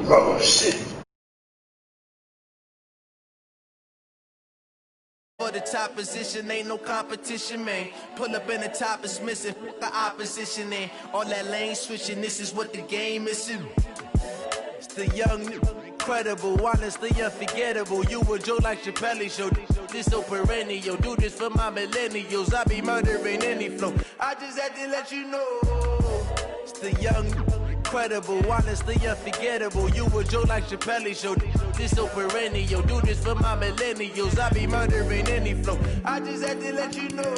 Oh, shit. For the top position, ain't no competition, man. Pull up in the top is missing, the opposition in. All that lane switching, this is what the game is. It's the young, incredible, honestly unforgettable. You a Joe like Chappelle show. This so perennial, do this for my millennials. I be murdering any flow. I just had to let you know. It's the young, incredible, honestly unforgettable. You a Joe like Chappelle show. This so perennial, do this for my millennials. I be murdering any flow. I just had to let you know.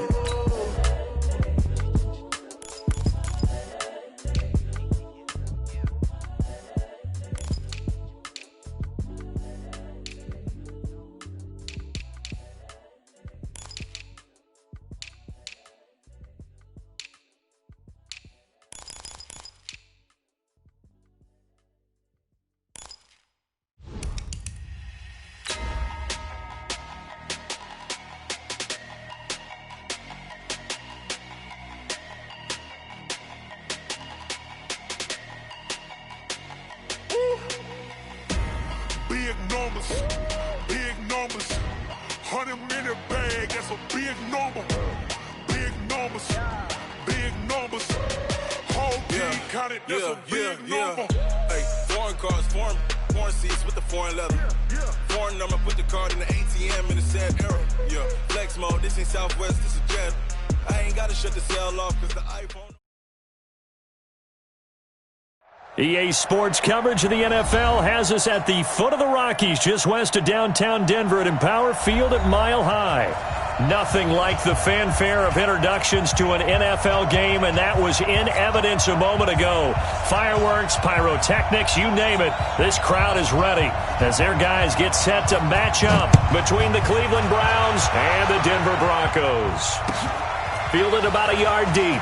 Big numbers, 100-minute bag, that's a big number. Big numbers, whole team counted, that's a big number. Hey, foreign cars, foreign seats with the foreign leather. Foreign number, put the card in the ATM in the sad era. Yeah, flex mode, this ain't Southwest, this is Jet. I ain't gotta shut the cell off cause the iPhone. EA Sports coverage of the NFL has us at the foot of the Rockies, just west of downtown Denver at Empower Field at Mile High. Nothing like the fanfare of introductions to an NFL game, and that was in evidence a moment ago. Fireworks, pyrotechnics, you name it. This crowd is ready as their guys get set to match up between the Cleveland Browns and the Denver Broncos. Fielded about a yard deep.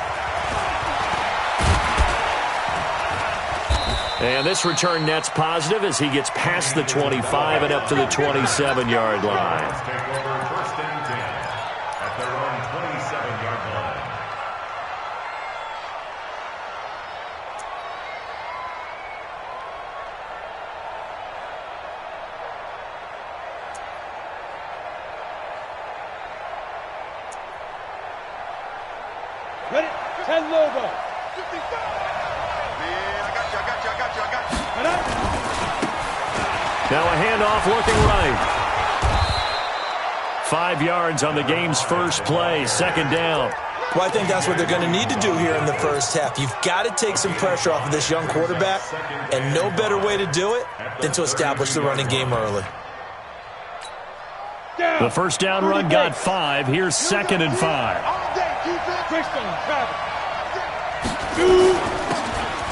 And this return net's positive as he gets past the 25 and up to the 27-yard line. Take over first and 10 at their own 27-yard line. Ready? 10 logo. 55. Now a handoff looking right. 5 yards on the game's first play, second down. Well, I think that's what they're going to need to do here in the first half. You've got to take some pressure off of this young quarterback, and no better way to do it than to establish the running game early. The first down run got 5. Here's 2nd and 5.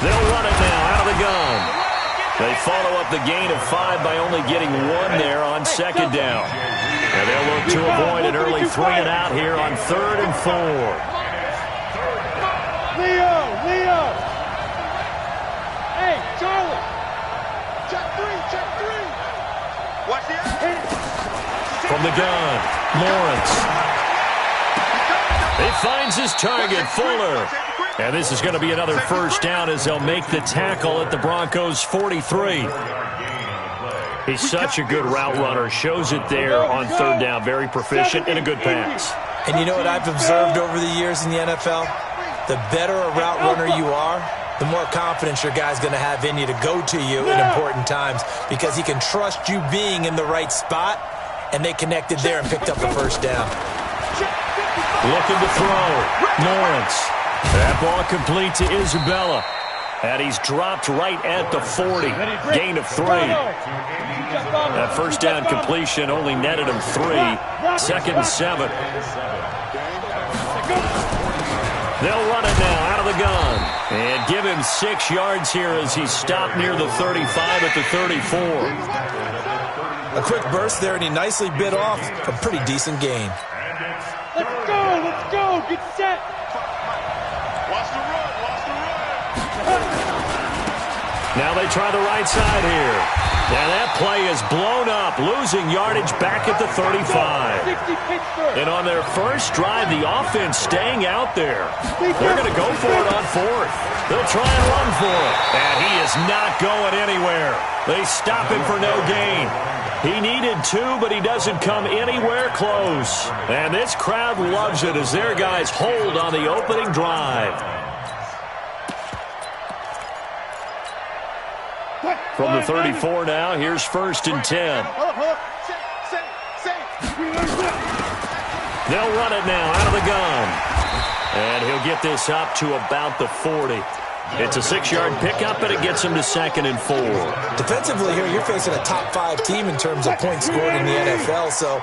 They'll run it now out of the gun. They follow up the gain of 5 by only getting 1 there on 2nd down. And they'll look to avoid an early 3 and out here on 3rd and 4. Leo! Hey, Charlie! Check 3! Watch the action! From the gun, Lawrence. He finds his target, Fuller. And this is going to be another first down as they'll make the tackle at the Broncos' 43. He's such a good route runner. Shows it there on 3rd down. Very proficient and a good pass. And you know what I've observed over the years in the NFL? The better a route runner you are, the more confidence your guy's going to have in you to go to you in important times because he can trust you being in the right spot, and they connected there and picked up the first down. Looking to throw. Lawrence. That ball complete to Isabella. And he's dropped right at the 40. Gain of 3. That first down completion only netted him 3. 2nd and 7. They'll run it now out of the gun. And give him 6 yards here as he's stopped near the 35 at the 34. A quick burst there, and he nicely bit off a pretty decent gain. Let's go, get set. Watch the run. Now they try the right side here. And that play is blown up, losing yardage back at the 35. And on their first drive, the offense staying out there. They're going to go for it on fourth. They'll try and run for it. And he is not going anywhere. They stop him for no gain. He needed 2, but he doesn't come anywhere close. And this crowd loves it as their guys hold on the opening drive. From the 34 now, here's 1st and 10. They'll run it now out of the gun. And he'll get this up to about the 40. It's a 6-yard pickup, and it gets him to 2nd and 4. Defensively here, you're facing a top-5 team in terms of points scored in the NFL. So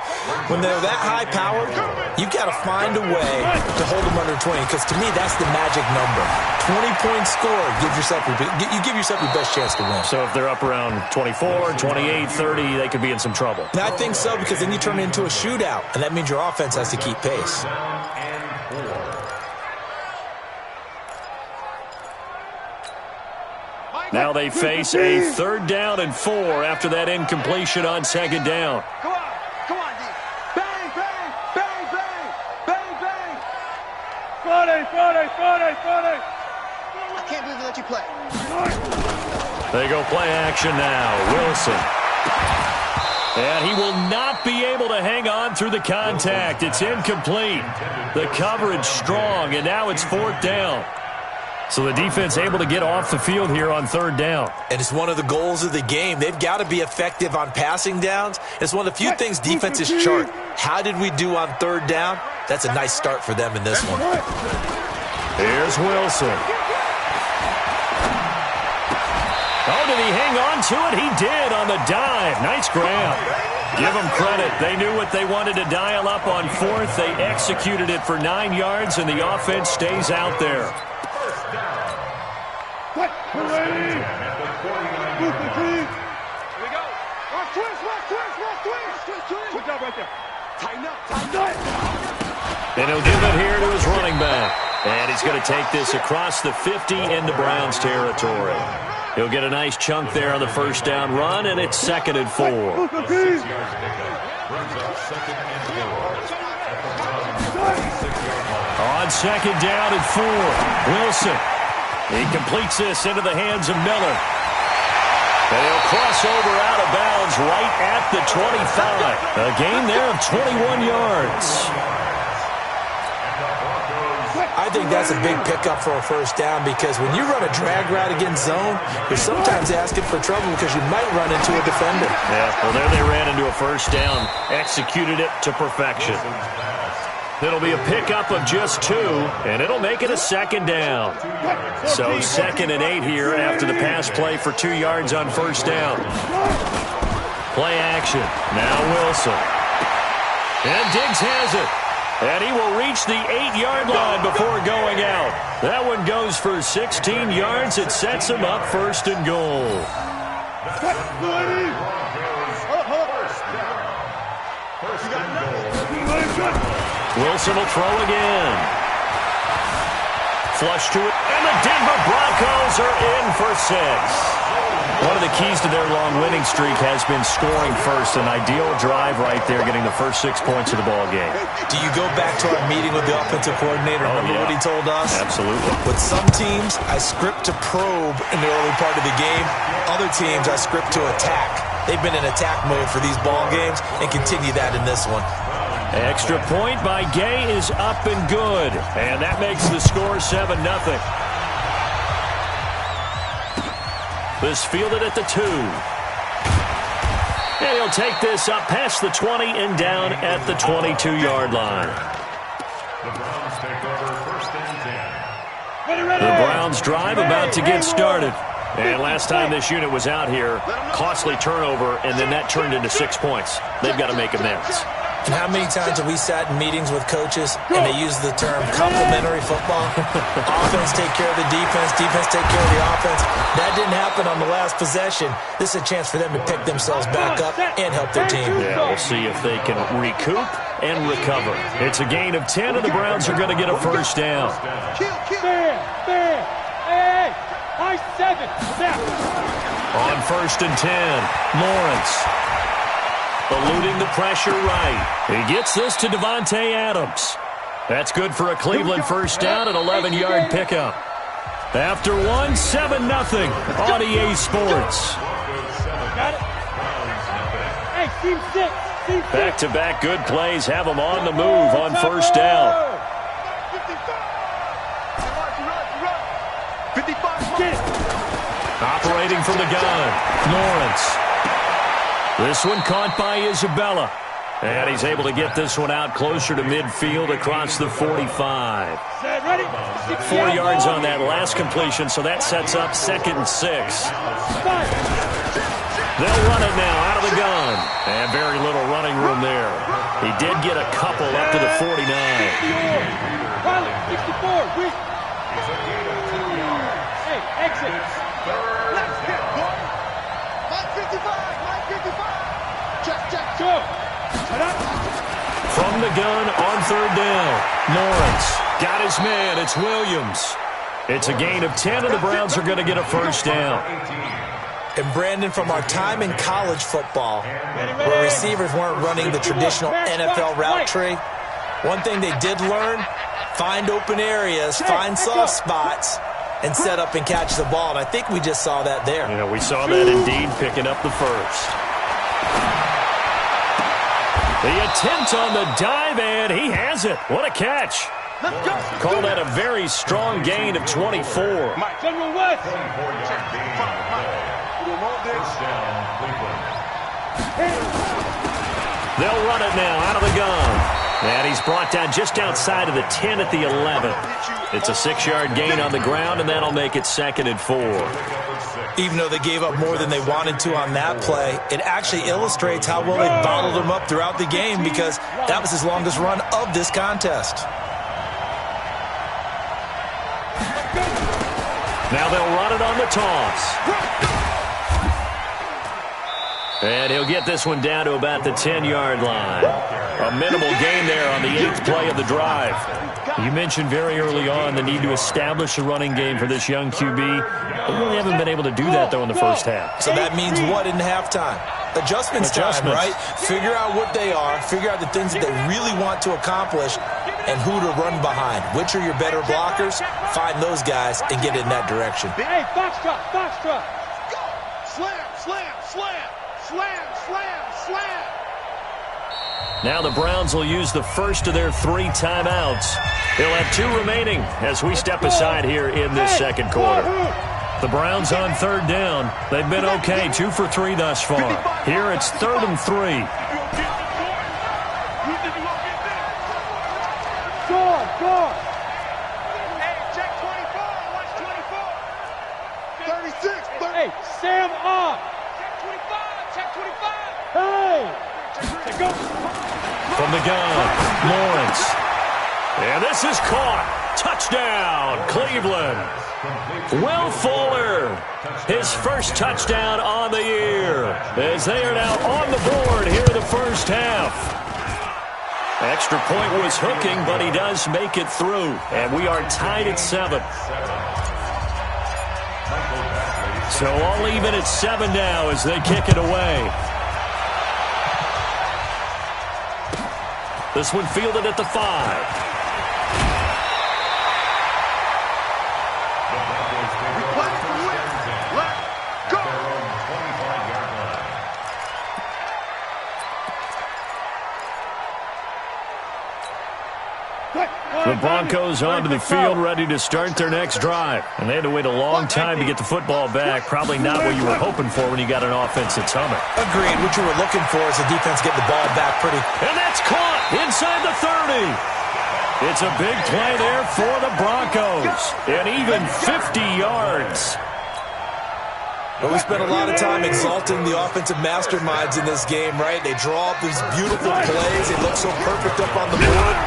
when they're that high-powered, you've got to find a way to hold them under 20, because to me, that's the magic number. 20 points scored, you give yourself your best chance to win. So if they're up around 24, 28, 30, they could be in some trouble. And I think so, because then you turn it into a shootout, and that means your offense has to keep pace. Now they face a 3rd down and 4 after that incompletion on 2nd down. Come on, D. Bang, bang, bang, bang, bang, bang. Friday. I can't believe they let you play. They go play action now. Wilson. And he will not be able to hang on through the contact. It's incomplete. The coverage strong, and now it's 4th down. So the defense able to get off the field here on 3rd down. And it's one of the goals of the game. They've got to be effective on passing downs. It's one of the few things defenses chart. How did we do on 3rd down? That's a nice start for them in this one. Here's Wilson. Oh, did he hang on to it? He did on the dive. Nice grab. Give them credit. They knew what they wanted to dial up on 4th. They executed it for 9 yards, and the offense stays out there. And he'll give it here to his running back. And he's going to take this across the 50 into Browns territory. He'll get a nice chunk there on the 1st down run, and it's 2nd and 4. On 2nd down and 4, Wilson. He completes this into the hands of Miller. And he'll cross over out of bounds right at the 25. A gain there of 21 yards. I think that's a big pickup for a 1st down, because when you run a drag route against zone, you're sometimes asking for trouble because you might run into a defender. Yeah, well, there they ran into a 1st down. Executed it to perfection. It'll be a pickup of just 2, and it'll make it a 2nd down. So 2nd and 8 here after the pass play for 2 yards on 1st down. Play action. Now Wilson. And Diggs has it. And he will reach the 8-yard line before going out. That one goes for 16 yards. It sets him up 1st and goal. Wilson will throw again. Flush to it, and the Denver Broncos are in for 6. One of the keys to their long winning streak has been scoring first. An ideal drive right there, getting the first 6 points of the ball game. Do you go back to our meeting with the offensive coordinator? Remember what he told us? Absolutely. With some teams, I script to probe in the early part of the game. Other teams, I script to attack. They've been in attack mode for these ball games and continue that in this one. Extra point by Gay is up and good. And that makes the score 7-0. This fielded at the 2. And he'll take this up past the 20 and down at the 22-yard line. The Browns take over 1st and 10. The Browns drive about to get started. And last time this unit was out here, costly turnover, and then that turned into 6 points. They've got to make amends. And how many times have we sat in meetings with coaches and they use the term complementary football? Offense take care of the defense, defense take care of the offense. That didn't happen on the last possession. This is a chance for them to pick themselves back up and help their team. Yeah, we'll see if they can recoup and recover. It's a gain of 10, and the Browns are going to get a 1st down. Hey! High 7. Now. On 1st and 10, Lawrence. Eluding the pressure right. He gets this to Devontae Adams. That's good for a Cleveland first down and 11-yard pickup. After 1, 7-0 on EA Sports. Got it. Hey, team 6. Back-to-back good plays have them on the move on first down. 55. Operating from the gun, Lawrence. This one caught by Isabella. And he's able to get this one out closer to midfield across the 45. 4 yards on that last completion, so that sets up 2nd and 6. They'll run it now out of the gun. And very little running room there. He did get a couple up to the 49. 64. Hey, exit. Let's get going. Line 55. Check. Go. From the gun on 3rd down. Lawrence got his man. It's Williams. It's a gain of 10, and the Browns are going to get a first down. And Brandon, from our time in college football, where receivers weren't running the traditional NFL route tree, one thing they did learn, find open areas, find soft spots, and set up and catch the ball. And I think we just saw that there. Yeah, we saw that indeed, picking up the first. The attempt on the dive, and he has it. What a catch. Call that a very strong gain of 24. General West. They'll run it now out of the gun. And he's brought down just outside of the 10 at the 11. It's a 6-yard gain on the ground, and that'll make it 2nd and 4. Even though they gave up more than they wanted to on that play, it actually illustrates how well they bottled them up throughout the game, because that was his longest run of this contest. Now they'll run it on the toss. And he'll get this one down to about the 10-yard line. A minimal gain there on the 8th play of the drive. You mentioned very early on the need to establish a running game for this young QB. They really haven't been able to do that, though, in the first half. So that means what in halftime? Adjustments time, right? Figure out what they are, figure out the things that they really want to accomplish, and who to run behind. Which are your better blockers? Find those guys and get in that direction. Hey, box drop. Slam. Now the Browns will use the first of their 3 timeouts. They'll have 2 remaining as we step aside here in this second quarter. The Browns on 3rd down. They've been okay, 2 for 3 thus far. Here it's 3rd and 3. Score. Hey, check 24. Watch 24. 36. Hey, Sam off. Check 25. Hey. Go. From the gun, Lawrence. And this is caught. Touchdown, Cleveland. Will Fuller, his first touchdown on the year, as they are now on the board here in the first half. Extra point was hooking, but he does make it through. And we are tied at 7. So all even at 7 now as they kick it away. This one fielded at the 5. The Broncos onto the field, ready to start their next drive. And they had to wait a long time to get the football back. Probably not what you were hoping for when you got an offense that's humming. Agreed. What you were looking for is the defense getting the ball back pretty. And that's caught inside the 30. It's a big play there for the Broncos. And even 50 yards. Well, we spent a lot of time exalting the offensive masterminds in this game, right? They draw up these beautiful plays. They look so perfect up on the board.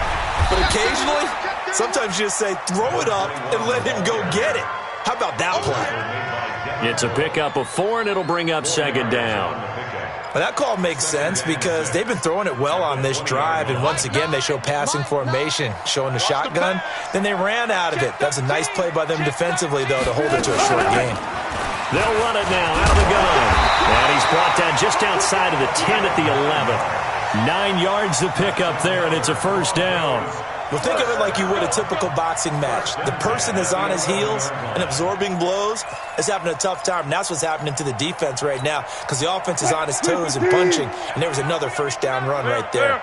But occasionally, sometimes you just say, throw it up and let him go get it. How about that play? It's a pickup of 4, and it'll bring up second down. Well, that call makes sense because they've been throwing it well on this drive, and once again, they show passing formation, showing the shotgun. Then they ran out of it. That's a nice play by them defensively, though, to hold it to a short gain. They'll run it now out of the gun. And he's brought down just outside of the 10 at the 11. 9 yards to pick up there, and it's a first down. Well, think of it like you would a typical boxing match. The person that's on his heels and absorbing blows is having a tough time. And that's what's happening to the defense right now because the offense is on his toes and punching. And there was another first down run right there.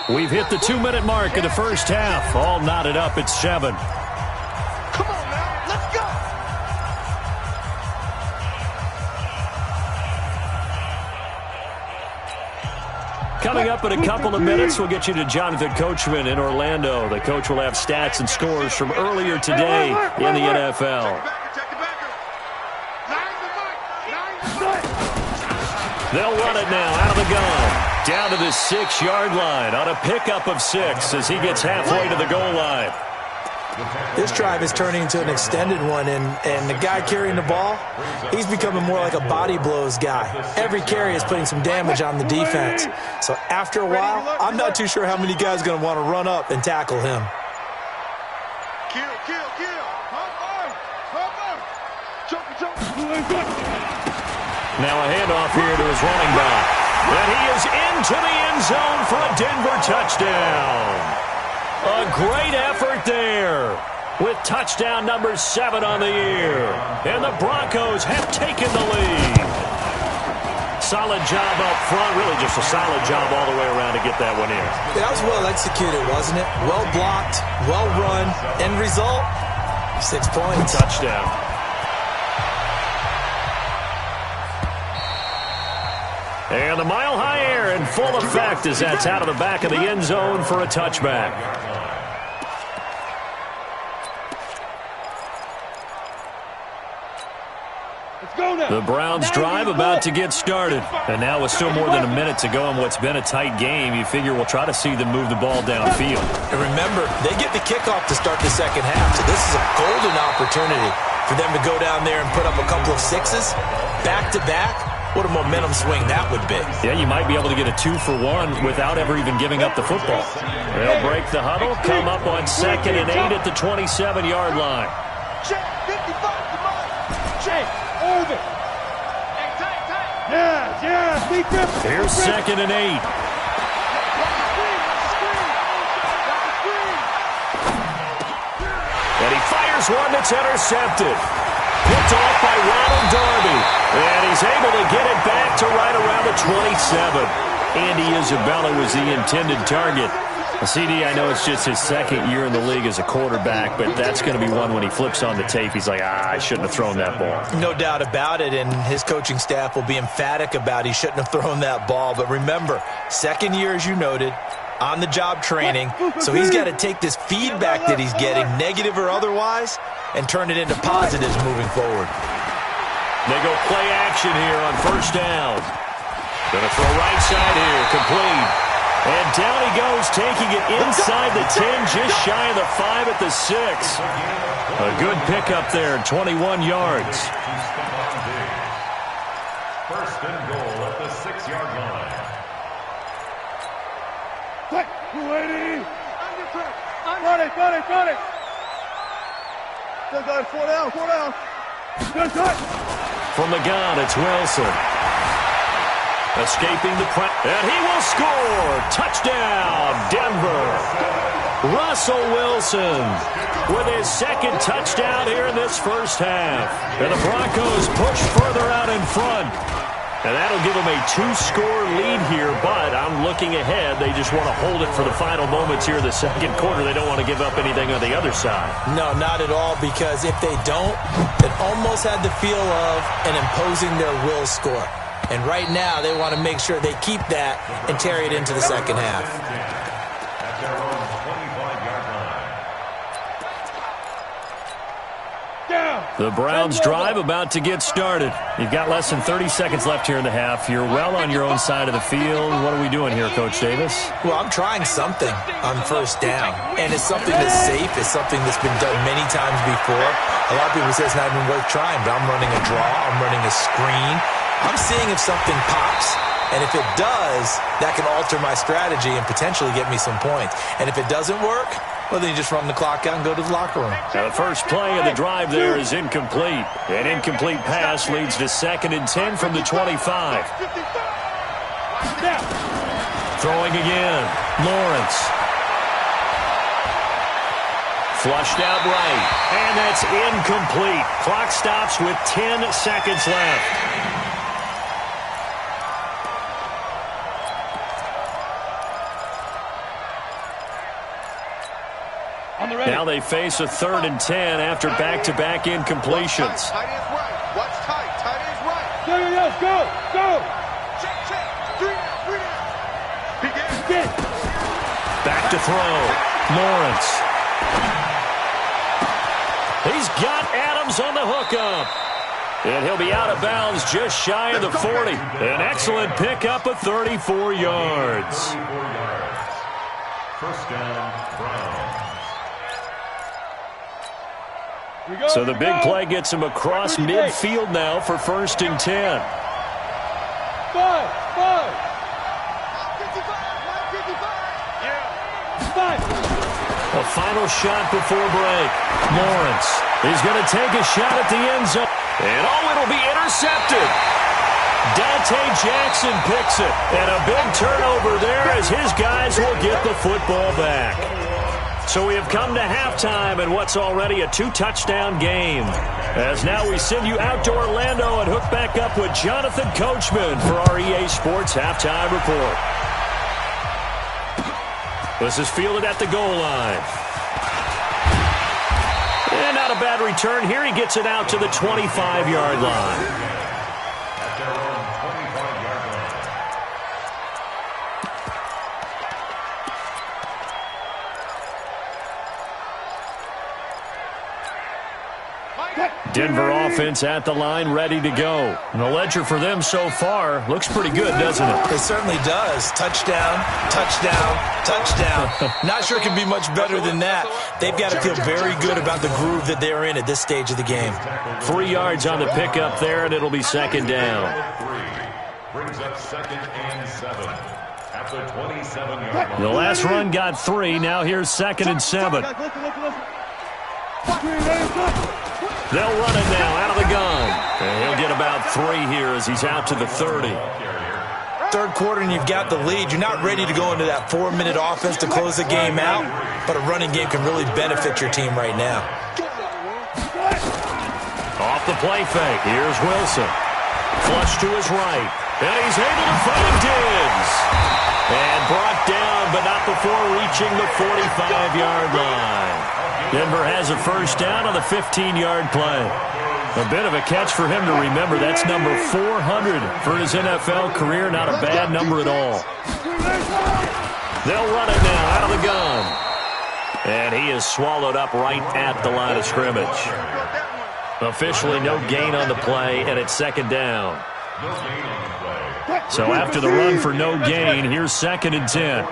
We've hit the 2-minute mark of the first half. All knotted up at 7. Come on now, let's go. Coming up in a couple of minutes, we'll get you to Jonathan Coachman in Orlando. The coach will have stats and scores from earlier today in the NFL. They'll run it now out of the gun. Down to the 6-yard line on a pickup of 6 as he gets halfway to the goal line. This drive is turning into an extended one, and the guy carrying the ball, he's becoming more like a body blows guy. Every carry is putting some damage on the defense. So after a while, I'm not too sure how many guys are going to want to run up and tackle him. Kill. Now a handoff here to his running back. And he is into the end zone for a Denver touchdown. A great effort there with touchdown number 7 on the year. And the Broncos have taken the lead. Solid job up front. Really just a solid job all the way around to get that one in. That was well executed, wasn't it? Well blocked, well run. End result, 6 points. Touchdown. And the mile-high air in full effect as that's out of the back of the end zone for a touchback. The Browns drive about to get started. And now with still more than a minute to go in what's been a tight game, you figure we'll try to see them move the ball downfield. And remember, they get the kickoff to start the second half, so this is a golden opportunity for them to go down there and put up a couple of 6s back-to-back. What a momentum swing that would be. Yeah, you might be able to get a 2-for-1 without ever even giving up the football. They'll break the huddle, come up on 2nd and 8 at the 27-yard line. Check, 55 to mine. Check, hold it. Yeah, be careful. Here's 2nd and 8. And he fires one that's intercepted. Picked off by Ronald Darby. And he's able to get it back to right around the 27. Andy Isabella was the intended target. CD, I know it's just his 2nd year in the league as a quarterback, but that's going to be one when he flips on the tape, he's like, I shouldn't have thrown that ball. No doubt about it, and his coaching staff will be emphatic about he shouldn't have thrown that ball. But remember, 2nd year, as you noted, on-the-job training, so he's got to take this feedback that he's getting, negative or otherwise, and turn it into positives moving forward. They go play action here on first down. Going to throw right side here, complete. And down he goes, taking it inside the 10, just shy of the 5 at the 6. A good pickup there, 21 yards. First and goal at the 6-yard line. Got it. Still got it, 4 down. Good touch. From the gun, it's Wilson. Escaping the press, and he will score! Touchdown, Denver! Russell Wilson with his 2nd touchdown here in this first half. And the Broncos push further out in front. And that'll give them a 2-score lead here, but I'm looking ahead. They just want to hold it for the final moments here in the 2nd quarter. They don't want to give up anything on the other side. No, not at all, because if they don't, it almost had the feel of an imposing their will score. And right now, they want to make sure they keep that and carry it into the second half. At their own 25-yard line. Down. The Browns drive about to get started. You've got less than 30 seconds left here in the half. You're well on your own side of the field. What are we doing here, Coach Davis? Well, I'm trying something on first down, and it's something that's safe. It's something that's been done many times before. A lot of people say it's not even worth trying, but I'm running a draw. I'm running a screen. I'm seeing if something pops. And if it does, that can alter my strategy and potentially get me some points. And if it doesn't work, well, then you just run the clock out and go to the locker room. Now the first play of the drive there is incomplete. An incomplete pass leads to 2nd and 10 from the 25. Throwing again. Lawrence. Flushed out right. And that's incomplete. Clock stops with 10 seconds left. Now they face a 3rd and 10 after back-to-back incompletions. Tight ends right. Watch tight. Tight ends right. Go. Check. 3 down. Back to throw. Lawrence. He's got Adams on the hookup. And he'll be out of bounds just shy of the 40. An excellent pickup of 34 yards. First down, Browns. So the big play gets him across midfield now for 1st and 10. 5. A final shot before break. Lawrence. He's going to take a shot at the end zone. And it'll be intercepted. Dante Jackson picks it. And a big turnover there as his guys will get the football back. So we have come to halftime in what's already a 2-touchdown game. As now we send you out to Orlando and hook back up with Jonathan Coachman for our EA Sports Halftime Report. This is fielded at the goal line. And not a bad return here. He gets it out to the 25-yard line. At their own 25-yard line. Denver offense at the line, ready to go. And the ledger for them so far looks pretty good, doesn't it? It certainly does. Touchdown. Not sure it can be much better than that. They've got to feel very good about the groove that they're in at this stage of the game. 3 yards on the pickup there, and it'll be 2nd down. Brings up 2nd and 7 at the 27-yard line. The last run got 3. Now here's 2nd and 7. They'll run it now out of the gun. And he'll get about 3 here as he's out to the 30. Third quarter and you've got the lead. You're not ready to go into that 4-minute offense to close the game out, but a running game can really benefit your team right now. Off the play fake. Here's Wilson. Flush to his right. And he's able to find Diggs. And brought down, but not before reaching the 45-yard line. Denver has a first down on the 15-yard play. A bit of a catch for him to remember. That's number 400 for his NFL career. Not a bad number at all. They'll run it now out of the gun. And he is swallowed up right at the line of scrimmage. Officially no gain on the play, and it's 2nd down. So after the run for no gain, here's 2nd and 10.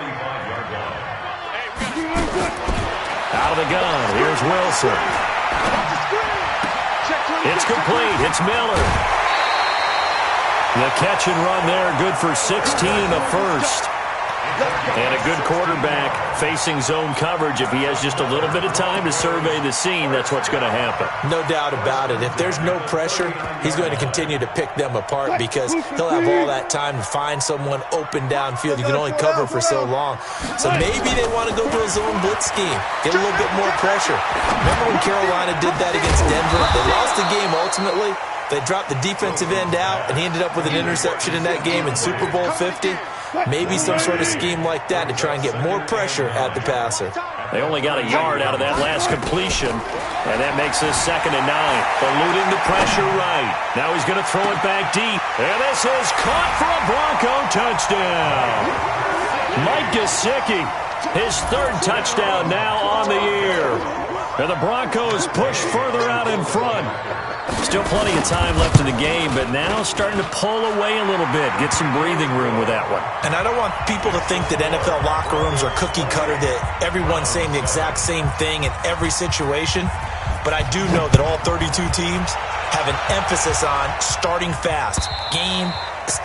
Out of the gun, here's Wilson. It's complete, it's Miller. The catch and run there, good for 16 in the first. And a good quarterback facing zone coverage. If he has just a little bit of time to survey the scene, that's what's going to happen. No doubt about it. If there's no pressure, he's going to continue to pick them apart because he'll have all that time to find someone open downfield. You can only cover for so long. So maybe they want to go to a zone blitz scheme, get a little bit more pressure. Remember when Carolina did that against Denver? They lost the game ultimately. They dropped the defensive end out, and he ended up with an interception in that game in Super Bowl 50. Maybe some sort of scheme like that to try and get more pressure at the passer. They only got a yard out of that last completion, and that makes this 2nd and 9. Eluding the pressure right. Now he's going to throw it back deep, and this is caught for a Bronco touchdown. Mike Gesicki, his 3rd touchdown now on the year. And the Broncos push further out in front. Still plenty of time left in the game, but now starting to pull away a little bit. Get some breathing room with that one. And I don't want people to think that NFL locker rooms are cookie cutter, that everyone's saying the exact same thing in every situation. But I do know that all 32 teams have an emphasis on starting fast. Game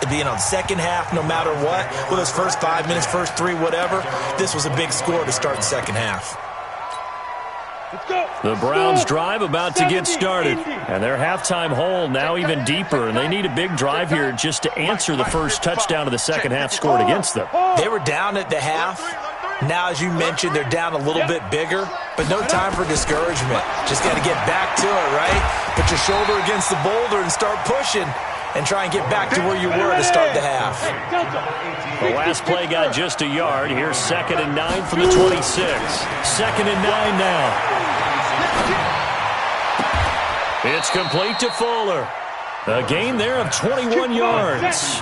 being on second half no matter what. Whether it's first 5 minutes, first 3, whatever. This was a big score to start the second half. The Browns drive about to get started. And their halftime hole now even deeper. And they need a big drive here just to answer the first touchdown of the second half scored against them. They were down at the half. Now, as you mentioned, they're down a little bit bigger. But no time for discouragement. Just got to get back to it, right? Put your shoulder against the boulder and start pushing. And try and get back to where you were to start the half. The last play got just a yard. Here's 2nd and 9 from the 26. 2nd and 9 now. It's complete to Fuller. A gain there of 21 yards.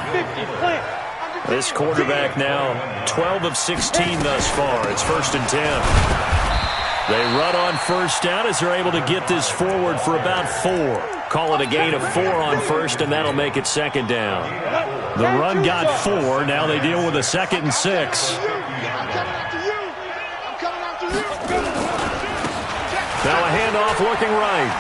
This quarterback now 12 of 16 thus far. It's 1st and 10. They run on first down as they're able to get this forward for about 4. Call it a gain of 4 on first, and that'll make it 2nd down. The run got 4. Now they deal with a 2nd and 6. Now a handoff looking right.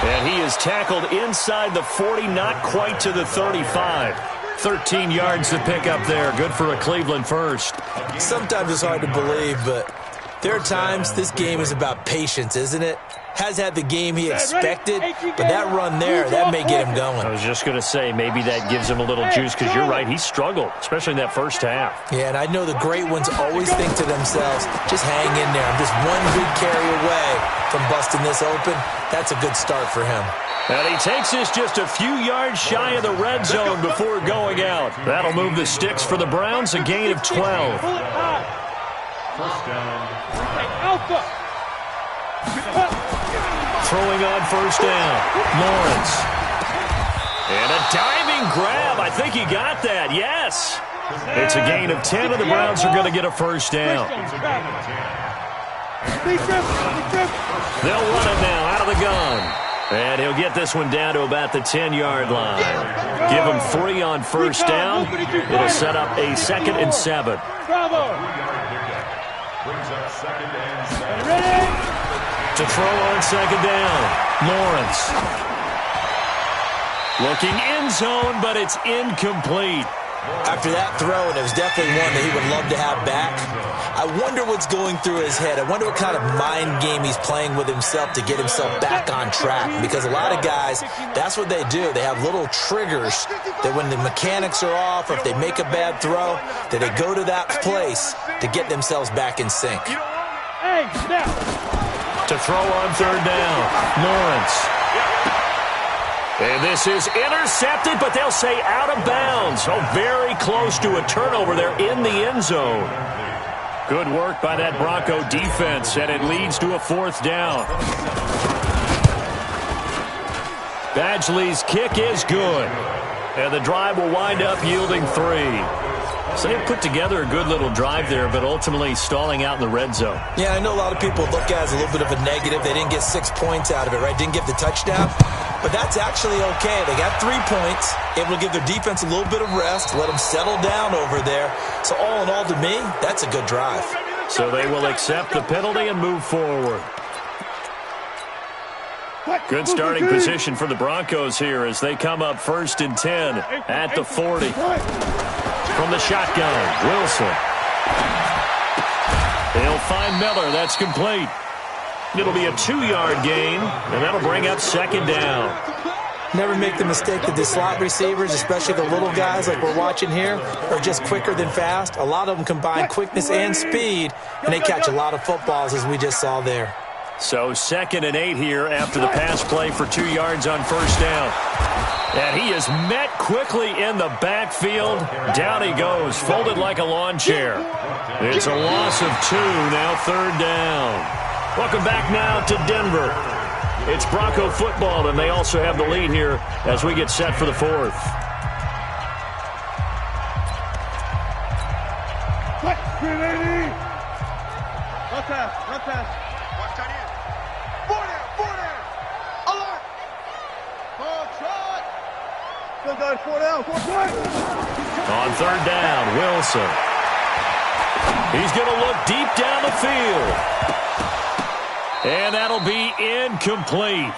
And he is tackled inside the 40, not quite to the 35. 13 yards to pick up there. Good for a Cleveland first. Sometimes it's hard to believe, but there are times this game is about patience, isn't it? Has had the game he expected, but that run there, that may get him going. I was just going to say, maybe that gives him a little juice, because you're right, he struggled, especially in that first half. Yeah, and I know the great ones always think to themselves, just hang in there. I'm just one good carry away from busting this open. That's a good start for him. And he takes this just a few yards shy of the red zone before going out. That'll move the sticks for the Browns, a gain of 12. First down. Throwing on first down, Lawrence. And a diving grab. I think he got that, yes. It's a gain of 10, and the Browns are going to get a first down. They'll run it now out of the gun. And he'll get this one down to about the 10-yard line. Give him 3 on first down. It'll set up a 2nd and 7. Brings up 2nd and 7. To throw on 2nd down, Lawrence. Looking end zone, but it's incomplete. After that throw, and it was definitely one that he would love to have back, I wonder what's going through his head. I wonder what kind of mind game he's playing with himself to get himself back on track. Because a lot of guys, that's what they do. They have little triggers that when the mechanics are off, or if they make a bad throw, that they go to that place to get themselves back in sync. To throw on 3rd down, Lawrence. And this is intercepted, but they'll say out of bounds. Oh, very close to a turnover there in the end zone. Good work by that Bronco defense, and it leads to a 4th down. Badgley's kick is good, and the drive will wind up yielding 3. So they put together a good little drive there, but ultimately stalling out in the red zone. Yeah, I know a lot of people look at it as a little bit of a negative. They didn't get 6 points out of it, right? Didn't get the touchdown. But that's actually okay. They got 3 points, able to give their defense a little bit of rest, let them settle down over there. So all in all, to me, that's a good drive. So they will accept the penalty and move forward. Good starting position for the Broncos here as they come up 1st and 10 at the 40. From the shotgun, Wilson. They'll find Miller. That's complete. It'll be a 2-yard gain, and that'll bring up 2nd down. Never make the mistake that the slot receivers, especially the little guys like we're watching here, are just quicker than fast. A lot of them combine quickness and speed, and they catch a lot of footballs, as we just saw there. So 2nd and 8 here after the pass play for 2 yards on first down. And he is met quickly in the backfield. Down he goes, folded like a lawn chair. It's a loss of 2, now 3rd down. Welcome back now to Denver. It's Bronco football, and they also have the lead here as we get set for the 4th. Run pass. On third down, Wilson. He's going to look deep down the field. And that'll be incomplete.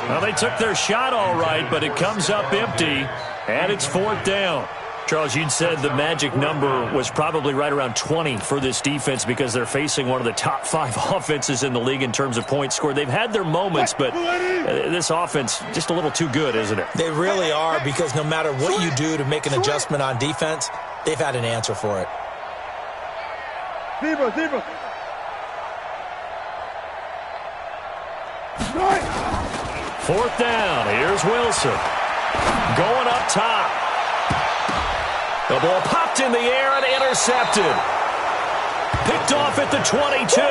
Well, they took their shot all right, but it comes up empty, and it's fourth down. Charles, you'd said the magic number was probably right around 20 for this defense because they're facing one of the top 5 offenses in the league in terms of points scored. They've had their moments, but this offense just a little too good, isn't it? They really are, because no matter what you do to make an adjustment on defense, they've had an answer for it. Zebra. Fourth down. Here's Wilson. Going up top. The ball popped in the air and intercepted. Picked off at the 22.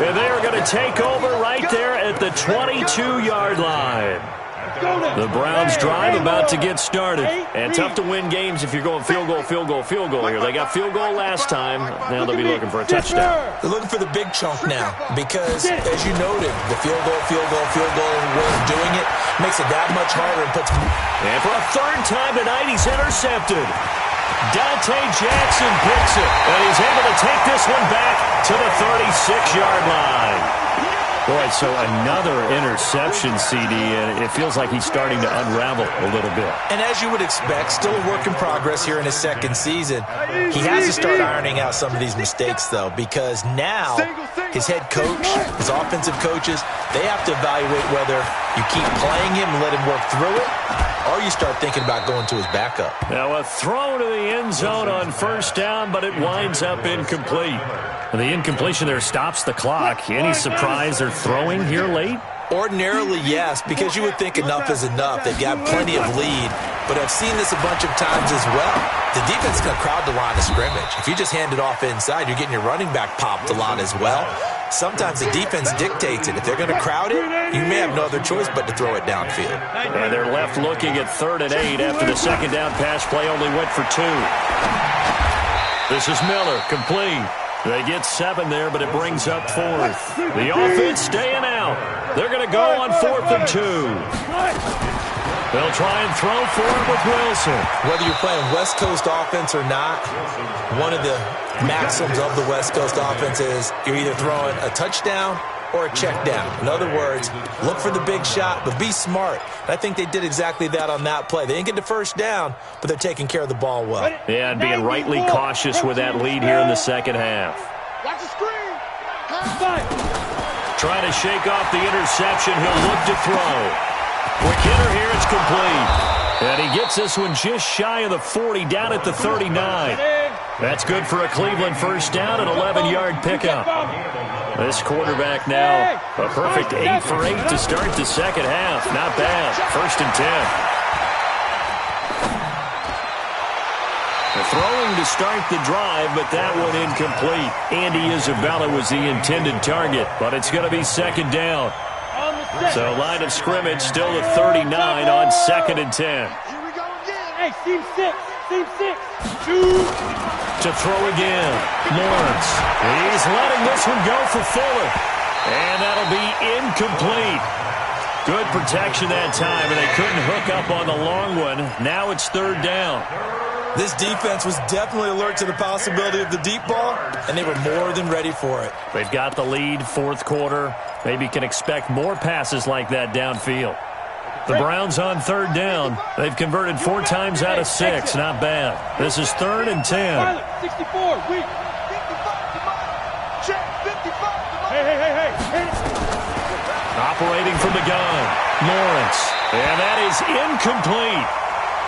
And they are going to take over right there at the 22-yard line. The Browns drive about to get started. And tough to win games if you're going field goal here. They got field goal last time. Now they'll be looking for a touchdown. They're looking for the big chunk now because, as you noted, the field goal way of doing it makes it that much harder. And for a third time tonight, he's intercepted. Dante Jackson picks it, and he's able to take this one back to the 36-yard line. Boy, so another interception, CD, and it feels like he's starting to unravel a little bit. And as you would expect, still a work in progress here in his second season. He has to start ironing out some of these mistakes, though, because now his head coach, his offensive coaches, they have to evaluate whether you keep playing him and let him work through it, or you start thinking about going to his backup. Now a throw to the end zone on first down, but it winds up incomplete. And the incompletion there stops the clock. Any surprise they're throwing here late? Ordinarily, yes, because you would think enough is enough. They've got plenty of lead, but I've seen this a bunch of times as well. The defense is going to crowd the line of scrimmage. If you just hand it off inside, you're getting your running back popped a lot as well. Sometimes the defense dictates it. If they're going to crowd it, you may have no other choice but to throw it downfield. And they're left looking at 3rd and 8 after the second down pass play only went for 2. This is Miller, complete. They get 7 there, but it brings up 4th. The offense staying out. They're going to go on 4th and 2. They'll try and throw for it with Wilson. Whether you're playing West Coast offense or not, one of the maxims of the West Coast offense is you're either throwing a touchdown or a check down. In other words, look for the big shot, but be smart. And I think they did exactly that on that play. They didn't get the first down, but they're taking care of the ball well. Yeah, and being rightly cautious with that lead here in the second half. Watch the screen. Trying to shake off the interception. He'll look to throw. Quick hitter here. It's complete. And he gets this one just shy of the 40, down at the 39. That's good for a Cleveland first down, an 11-yard pickup. This quarterback now, a perfect 8 for 8 to start the second half. Not bad. 1st and 10. The throwing to start the drive, but that one incomplete. Andy Isabella was the intended target, but it's going to be 2nd down. So line of scrimmage still at 39 on 2nd and 10. Hey, team 6. To throw again, Lawrence. He's letting this one go for Fuller. And that'll be incomplete. Good protection that time, and they couldn't hook up on the long one. Now it's 3rd down. This defense was definitely alert to the possibility of the deep ball, and they were more than ready for it. They've got the lead, 4th quarter. Maybe can expect more passes like that downfield. The Browns on 3rd down. They've converted 4 times out of 6. Not bad. This is 3rd and 10. 64, weak. 55. Hey. Operating from the gun, Lawrence. And that is incomplete.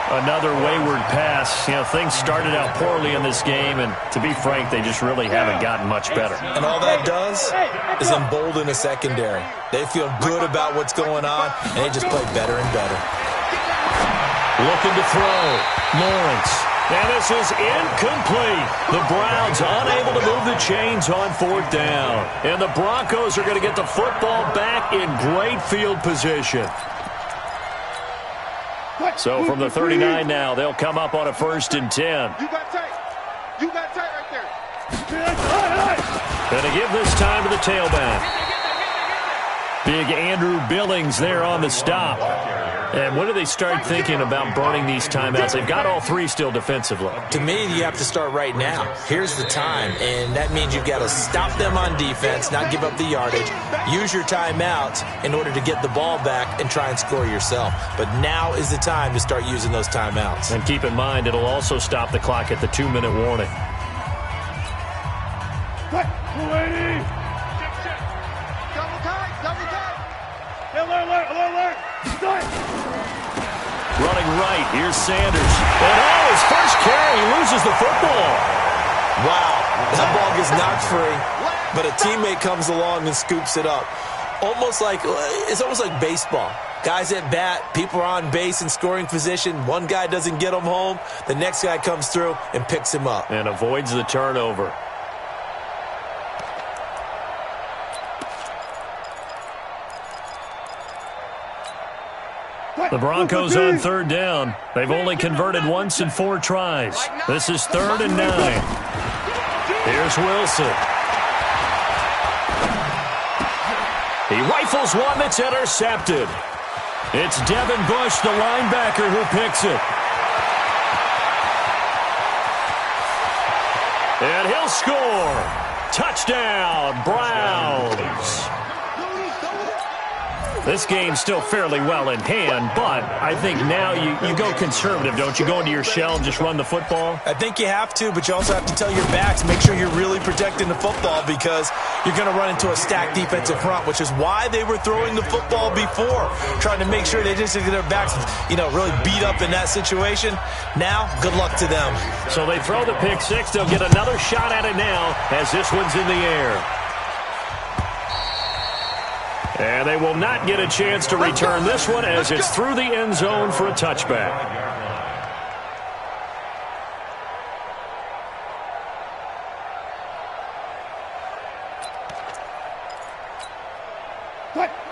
Another wayward pass. You know, things started out poorly in this game, and to be frank, they just really haven't gotten much better. And all that does is embolden the secondary. They feel good about what's going on, and they just play better and better. Looking to throw, Lawrence. And this is incomplete. The Browns unable to move the chains on 4th down. And the Broncos are going to get the football back in great field position. So from the 39 now, they'll come up on a 1st and 10. You got tight right there. Going to give this time to the tailback. Big Andrew Billings there on the stop. And when do they start thinking about burning these timeouts? They've got all three still defensively. To me, you have to start right now. Here's the time, and that means you've got to stop them on defense, not give up the yardage, use your timeouts in order to get the ball back and try and score yourself. But now is the time to start using those timeouts. And keep in mind, it'll also stop the clock at the 2-minute warning. Running right, here's Sanders. And his first carry, he loses the football. Wow, that ball gets knocked free, but a teammate comes along and scoops it up. It's almost like baseball. Guys at bat, people are on base in scoring position. One guy doesn't get him home. The next guy comes through and picks him up. And avoids the turnover. The Broncos on third down. They've only converted once in 4 tries. This is 3rd and 9. Here's Wilson. He rifles one that's intercepted. It's Devin Bush, the linebacker, who picks it. And he'll score. Touchdown, Browns. This game's still fairly well in hand, but I think now you go conservative, don't you? Go into your shell and just run the football? I think you have to, but you also have to tell your backs, make sure you're really protecting the football because you're going to run into a stacked defensive front, which is why they were throwing the football before, trying to make sure they just get their backs, really beat up in that situation. Now, good luck to them. So they throw the pick six. They'll get another shot at it now as this one's in the air. And they will not get a chance to return this one as it's through the end zone for a touchback.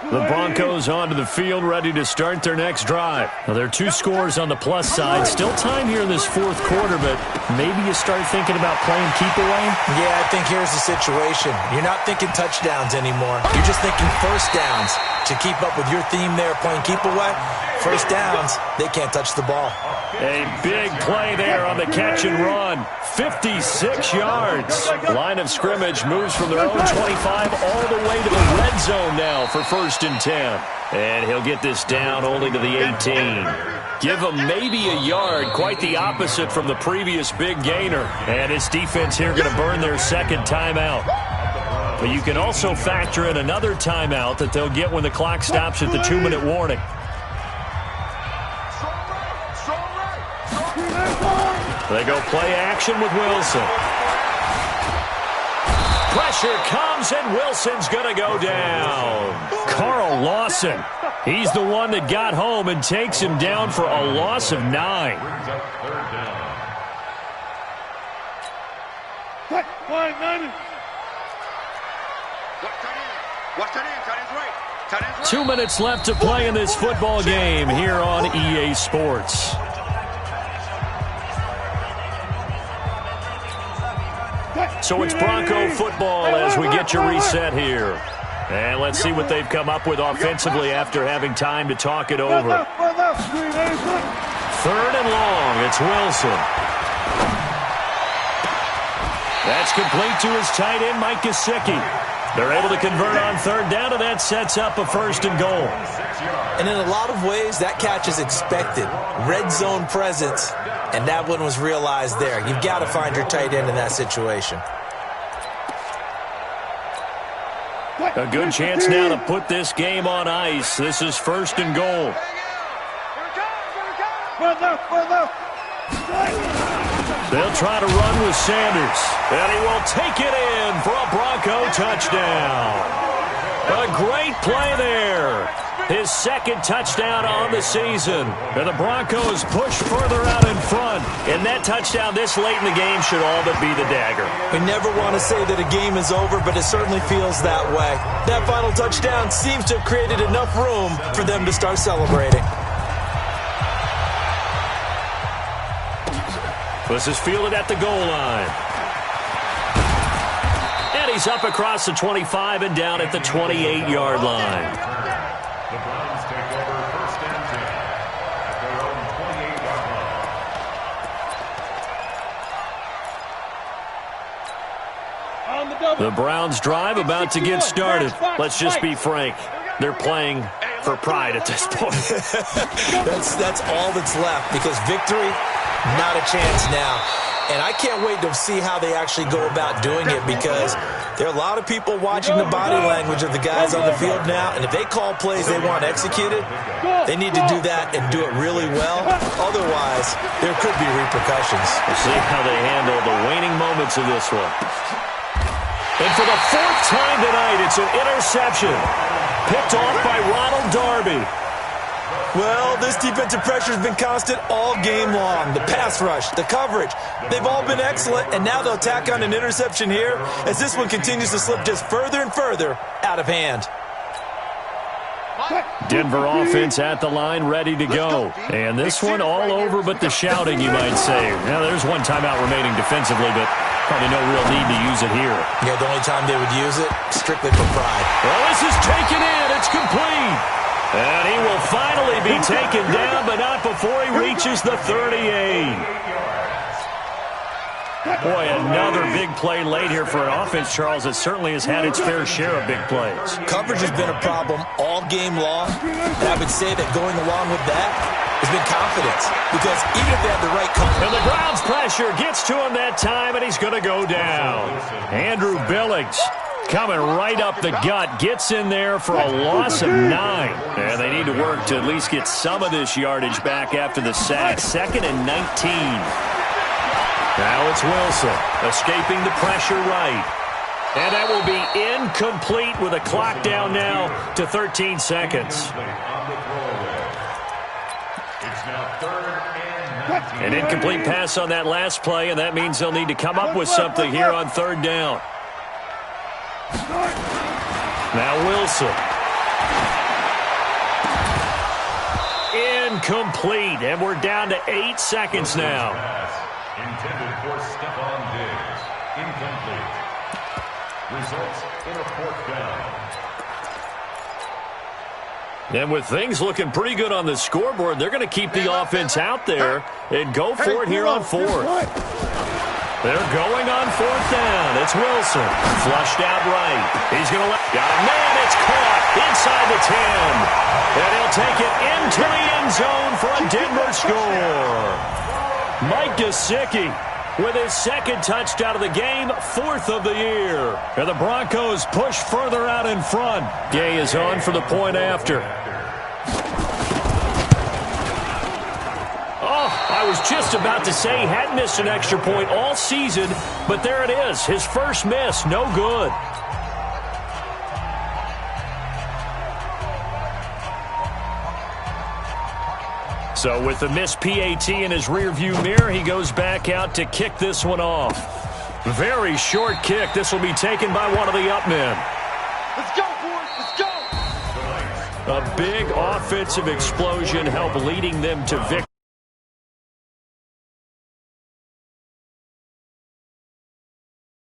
The Broncos onto the field, ready to start their next drive. Now, there are 2 scores on the plus side. Still time here in this 4th quarter, but maybe you start thinking about playing keep away? Yeah, I think here's the situation. You're not thinking touchdowns anymore. You're just thinking first downs. To keep up with your theme there, playing keep away, first downs, they can't touch the ball. A big play there on the catch and run. 56 yards. Line of scrimmage moves from their own 25 all the way to the red zone now for 1st and 10. And he'll get this down only to the 18. Give him maybe a yard, quite the opposite from the previous big gainer. And his defense here going to burn their 2nd timeout. But you can also factor in another timeout that they'll get when the clock stops at the 2-minute warning. They go play action with Wilson. Pressure comes, and Wilson's going to go down. Carl Lawson, he's the one that got home and takes him down for a loss of 9. Right. 2 minutes left to play in this football game here on EA Sports. So it's Bronco football as we get you reset here. And let's see what they've come up with offensively after having time to talk it over. 3rd and long, it's Wilson. That's complete to his tight end, Mike Gesicki. They're able to convert on 3rd down, and that sets up a 1st and goal. And in a lot of ways, that catch is expected. Red zone presence, and that one was realized there. You've got to find your tight end in that situation. A good chance now to put this game on ice. This is 1st and goal. They'll try to run with Sanders, and he will take it in for a Bronco touchdown. A great play there. His 2nd touchdown on the season. And the Broncos push further out in front. And that touchdown this late in the game should all but be the dagger. We never want to say that a game is over, but it certainly feels that way. That final touchdown seems to have created enough room for them to start celebrating. This is fielded at the goal line. And he's up across the 25 and down at the 28-yard line. The Browns take over 1st and 10. The Browns drive about to get started. Let's just be frank. They're playing for pride at this point. That's all that's left, because victory, not a chance now. And I can't wait to see how they actually go about doing it, because there are a lot of people watching the body language of the guys on the field now, and if they call plays they want executed, they need to do that and do it really well. Otherwise, there could be repercussions. We'll see how they handle the waning moments of this one. And for the 4th time tonight, it's an interception. Picked off by Ronald Darby. Well, this defensive pressure has been constant all game long. The pass rush, the coverage, they've all been excellent, and now they'll tack on an interception here as this one continues to slip just further and further out of hand. Denver offense at the line, ready to go. And this one all over but the shouting, you might say. Now, there's one timeout remaining defensively, but probably no real need to use it here. Yeah, the only time they would use it, strictly for pride. Well, this is taken in. It's complete. And he will finally be taken down, but not before he reaches the 38. Boy, another big play late here for an offense, Charles, that certainly has had its fair share of big plays. Coverage has been a problem all game long, and I would say that going along with that has been confidence, because even if they have the right coverage. And the Browns' pressure gets to him that time, and he's going to go down. Andrew Billings coming right up the gut, gets in there for a loss of 9. And they need to work to at least get some of this yardage back after the sack. 2nd and 19. Now it's Wilson escaping the pressure right. And that will be incomplete with a clock down now to 13 seconds. An incomplete pass on that last play, and that means they'll need to come up with something here on 3rd down. Now Wilson. Incomplete, and we're down to 8 seconds now. Intended for Stephon Diggs. Incomplete. Results in a 4th down. And with things looking pretty good on the scoreboard, they're going to keep the offense out there and go for it here on 4th. They're going on 4th down. It's Wilson. Flushed out right. He's going to let... Got a man. It's caught inside the 10. And he'll take it into the end zone for a Denver score. Mike Gesicki with his 2nd touchdown of the game, 4th of the year. And the Broncos push further out in front. Gay is on for the point after. I was just about to say he hadn't missed an extra point all season, but there it is. His first miss, no good. So with the missed PAT in his rearview mirror, he goes back out to kick this one off. Very short kick. This will be taken by one of the up men. Let's go, boys. Let's go. A big offensive explosion helped leading them to victory.